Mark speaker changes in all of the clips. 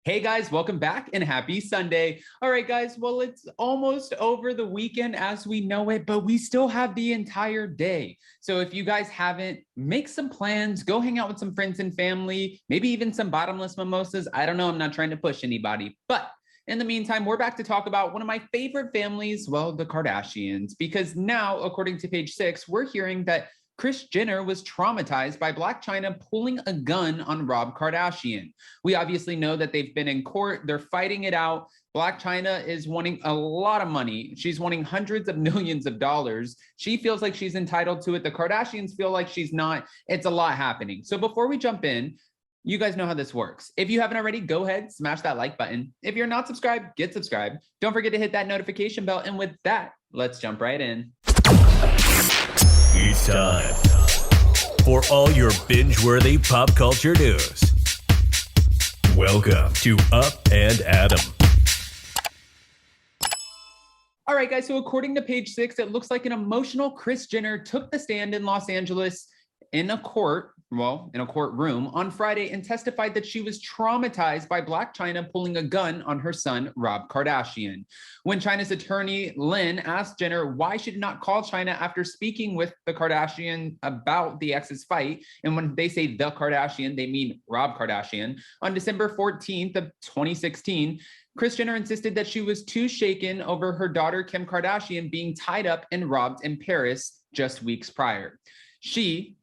Speaker 1: Hey guys, welcome back and happy Sunday. All right, guys, well, it's almost over the weekend as we know it, but we still have the entire day. So if you guys haven't, make some plans, go hang out with some friends and family, maybe even some bottomless mimosas. I don't know, I'm not trying to push anybody, but in the meantime, we're back to talk about one of my favorite families, well, the Kardashians, because now, according to page 6, we're hearing that Kris Jenner was traumatized by Blac Chyna pulling a gun on Rob Kardashian. We obviously know that they've been in court. They're fighting it out. Blac Chyna is wanting a lot of money. She's wanting hundreds of millions of dollars. She feels like she's entitled to it. The Kardashians feel like she's not. It's a lot happening. So before we jump in, you guys know how this works. If you haven't already, go ahead, smash that like button. If you're not subscribed, get subscribed. Don't forget to hit that notification bell. And with that, let's jump right in.
Speaker 2: It's time for all your binge-worthy pop culture news. Welcome to Up and Adam.
Speaker 1: All right, guys, so according to page 6, it looks like an emotional Kris Jenner took the stand in Los Angeles in a courtroom on Friday and testified that she was traumatized by Blac Chyna pulling a gun on her son, Rob Kardashian. When Chyna's attorney, Lynn, asked Jenner why she did not call Chyna after speaking with the Kardashian about the ex's fight, and when they say the Kardashian, they mean Rob Kardashian, on December 14th of 2016, Kris Jenner insisted that she was too shaken over her daughter, Kim Kardashian, being tied up and robbed in Paris just weeks prior. She,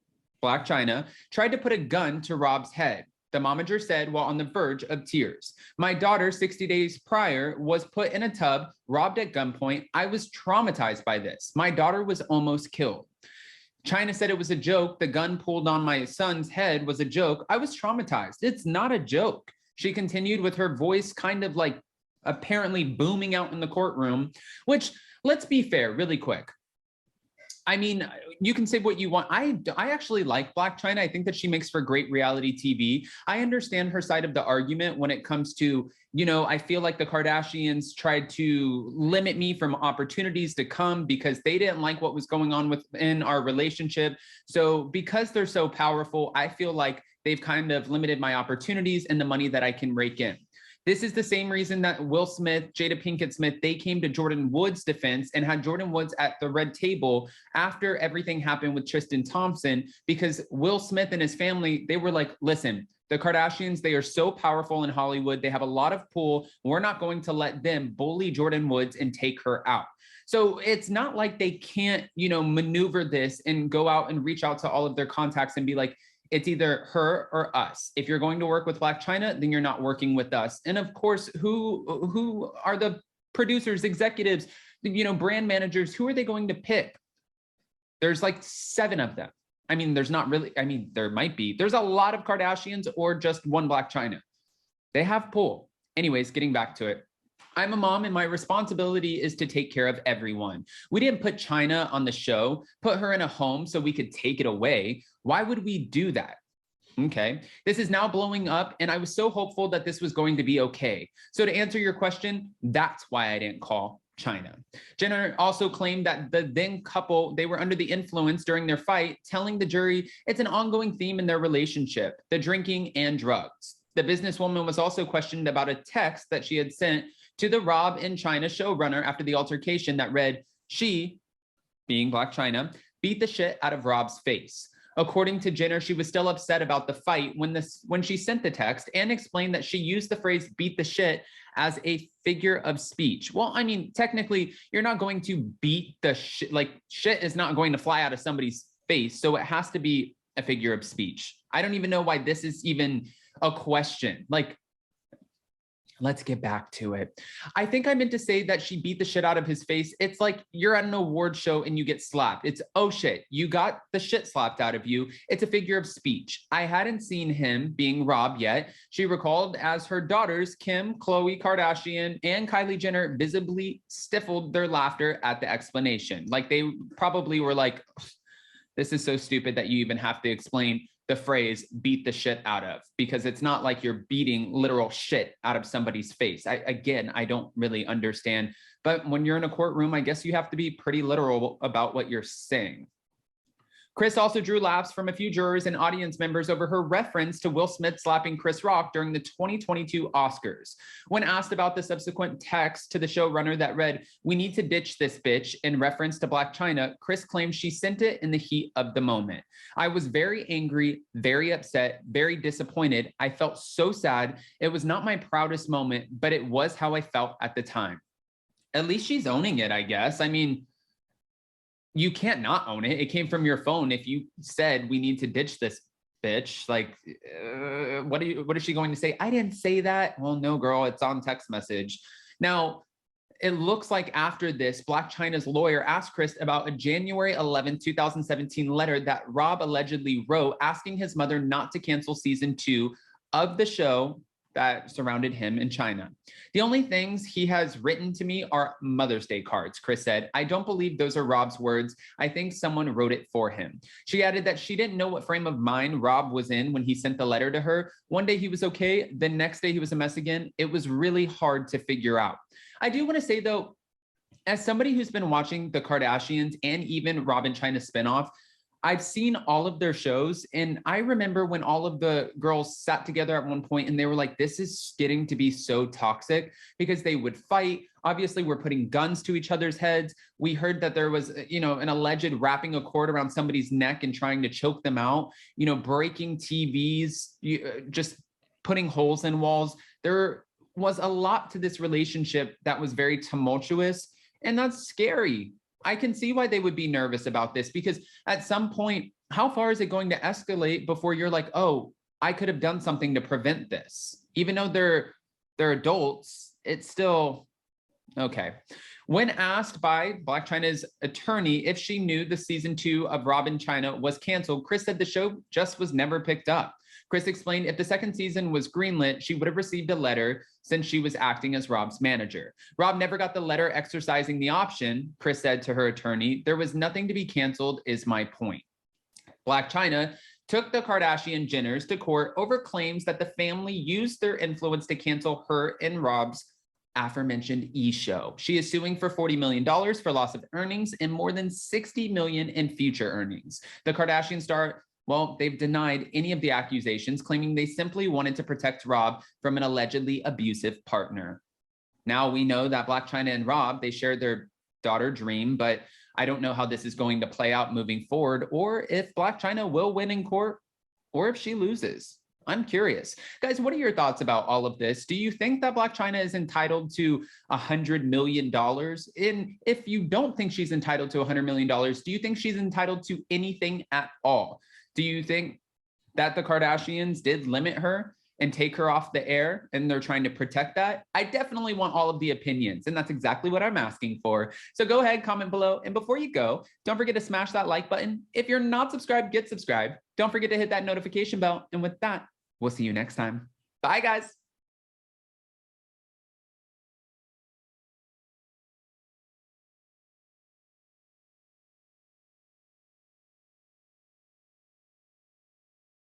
Speaker 1: Blac Chyna, tried to put a gun to Rob's head, the momager said while on the verge of tears. My daughter, 60 days prior, was put in a tub, robbed at gunpoint. I was traumatized by this. My daughter was almost killed. Chyna said it was a joke. The gun pulled on my son's head was a joke. I was traumatized. It's not a joke. She continued with her voice kind of like apparently booming out in the courtroom, which, let's be fair, really quick. I mean, you can say what you want. I actually like Blac Chyna. I think that she makes for great reality TV. I understand her side of the argument when it comes to, I feel like the Kardashians tried to limit me from opportunities to come because they didn't like what was going on within our relationship. So because they're so powerful, I feel like they've kind of limited my opportunities and the money that I can rake in. This is the same reason that Will Smith, Jada Pinkett Smith, they came to Jordyn Woods' defense and had Jordyn Woods at the red table after everything happened with Tristan Thompson, because Will Smith and his family, they were like, listen, the Kardashians, they are so powerful in Hollywood. They have a lot of pull. We're not going to let them bully Jordyn Woods and take her out. So it's not like they can't, maneuver this and go out and reach out to all of their contacts and be like, it's either her or us. If you're going to work with Blac Chyna, then you're not working with us. And of course, who are the producers, executives, brand managers? Who are they going to pick? There's like 7 of them. I mean, there's not really, there might be. There's a lot of Kardashians or just one Blac Chyna. They have pull. Anyways, getting back to it. I'm a mom and my responsibility is to take care of everyone. We didn't put Chyna on the show, put her in a home so we could take it away. Why would we do that? Okay, this is now blowing up and I was so hopeful that this was going to be okay. So to answer your question, that's why I didn't call Chyna. Jenner also claimed that the then couple, they were under the influence during their fight, telling the jury it's an ongoing theme in their relationship, the drinking and drugs. The businesswoman was also questioned about a text that she had sent to the Rob and Chyna showrunner after the altercation that read, she, being Blac Chyna, beat the shit out of Rob's face. According to Jenner, she was still upset about the fight when she sent the text and explained that she used the phrase beat the shit as a figure of speech. Well, technically, you're not going to beat the shit. Like, shit is not going to fly out of somebody's face. So it has to be a figure of speech. I don't even know why this is even a question. Like, let's get back to it. I think I meant to say that she beat the shit out of his face. It's like you're at an award show and you get slapped. It's, oh shit, you got the shit slapped out of you. It's a figure of speech. I hadn't seen him being Rob yet. She recalled as her daughters, Kim, Khloe Kardashian, and Kylie Jenner visibly stifled their laughter at the explanation. Like they probably were like, this is so stupid that you even have to explain the phrase beat the shit out of, because it's not like you're beating literal shit out of somebody's face. I don't really understand, but when you're in a courtroom, I guess you have to be pretty literal about what you're saying. Kris also drew laughs from a few jurors and audience members over her reference to Will Smith slapping Chris Rock during the 2022 Oscars. When asked about the subsequent text to the showrunner that read, "We need to ditch this bitch," in reference to Blac Chyna, Kris claimed she sent it in the heat of the moment. "I was very angry, very upset, very disappointed. I felt so sad. It was not my proudest moment, but it was how I felt at the time." At least she's owning it, I guess. I mean, you can't not own it. It came from your phone. If you said we need to ditch this bitch, like, what is she going to say? "I didn't say that." Well, no, girl, it's on text message. Now, it looks like after this, Blac Chyna's lawyer asked Kris about a January 11th, 2017 letter that Rob allegedly wrote asking his mother not to cancel season 2 of the show that surrounded him in China. "The only things he has written to me are Mother's Day cards," Kris said. "I don't believe those are Rob's words. I think someone wrote it for him." She added that she didn't know what frame of mind Rob was in when he sent the letter to her. One day he was okay, the next day he was a mess again. It was really hard to figure out. I do want to say though, as somebody who's been watching the Kardashians and even Rob and Chyna spinoff, I've seen all of their shows, and I remember when all of the girls sat together at one point and they were like, this is getting to be so toxic, because they would fight. Obviously, we're putting guns to each other's heads. We heard that there was, an alleged wrapping a cord around somebody's neck and trying to choke them out, breaking TVs, just putting holes in walls. There was a lot to this relationship that was very tumultuous, and that's scary. I can see why they would be nervous about this, because at some point, how far is it going to escalate before you're like, oh, I could have done something to prevent this? Even though they're adults, it's still okay. When asked by Blac Chyna's attorney if she knew the season 2 of Rob and Chyna was canceled, Kris said the show just was never picked up. Kris explained if the second season was greenlit, she would have received a letter since she was acting as Rob's manager. Rob never got the letter exercising the option, Kris said to her attorney. There was nothing to be canceled is my point. Blac Chyna took the Kardashian Jenners to court over claims that the family used their influence to cancel her and Rob's aforementioned E-show. She is suing for $40 million for loss of earnings and more than $60 million in future earnings. The Kardashian star, well, they've denied any of the accusations, claiming they simply wanted to protect Rob from an allegedly abusive partner. Now we know that Blac Chyna and Rob, they shared their daughter Dream, but I don't know how this is going to play out moving forward, or if Blac Chyna will win in court, or if she loses. I'm curious. Guys, what are your thoughts about all of this? Do you think that Blac Chyna is entitled to $100 million? And if you don't think she's entitled to $100 million, do you think she's entitled to anything at all? Do you think that the Kardashians did limit her and take her off the air and they're trying to protect that? I definitely want all of the opinions, and that's exactly what I'm asking for. So go ahead, comment below. And before you go, don't forget to smash that like button. If you're not subscribed, get subscribed. Don't forget to hit that notification bell. And with that, we'll see you next time. Bye, guys.